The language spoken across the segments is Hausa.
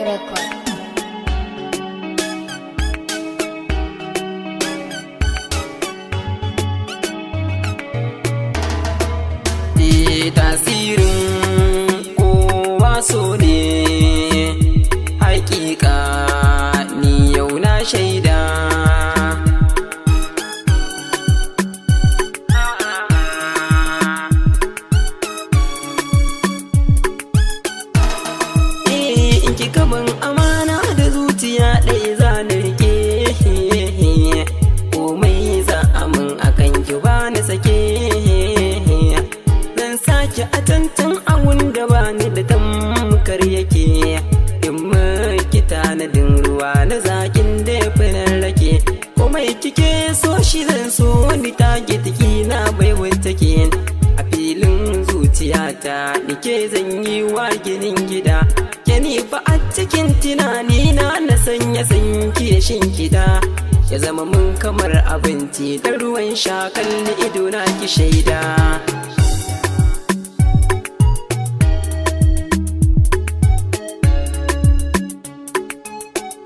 Record. Tasirin kowa so ne, hakika ni yau na shaida. In kika ban amana da zuciya ɗaya za na rike, komai za a min akan ki ba na sake. Sake a tantan awun da ba ni da tamkar yake, in maki tanadin ruwa na zakin da ya fi nan rake. Komai kike so shi zan so, ni take tiki na bai take. A filin zuciyata nike zan yi wa ginin gida, ke ni fa a cikin tunani na sanya sanki da shinkida. Ya zama mun kamar abinci da ruwan sha, kalli ido na ki shaida.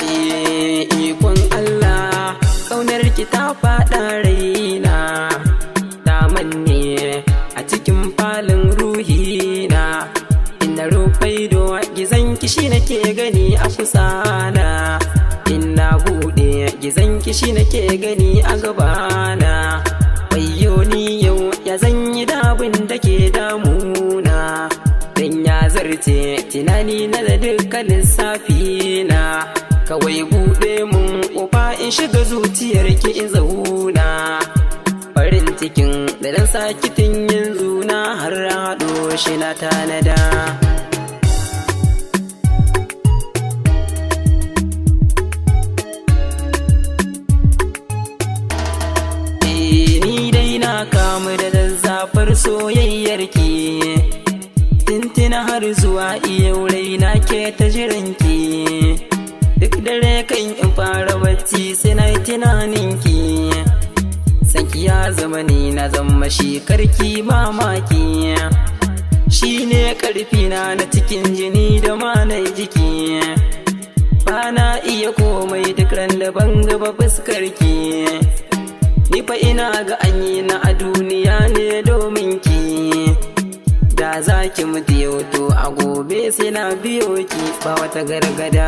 Ikon Allah, ƙaunar ki ta faɗa raina, ta manne a cikin falin ruhina. Ina rufaido gizan kishi nake gani a kusana, ina buɗe gizan kishi nake gani a gabana. Wayyo ni yau ya zanyi dabin da ke damuna, dan ya zarce tunani na da dukkan lissafi na. Kawai buɗe mun ƙofa in shiga zuciyar ki in zauna, farin cikin da dan saki tun yanzu na har haɗo shi na tanada. Ni dai na kamu da zazzafar soyayyar ki, tintina har zuwa iya raina ke ta jiran ki. Duk dare kan in fara bacci sai na yi tunaninki, sanki ya zama ni na zama shi karki mamaki. Shi ne ƙarfina na cikin jini da manai jiki, ba na iya komai duk ran da ban gaba fuskarki. Ni fa ina ga anyi na a duniya ne domin ki, da za ki mutu yau to a gobe sai na biyo ki ba wata gargada.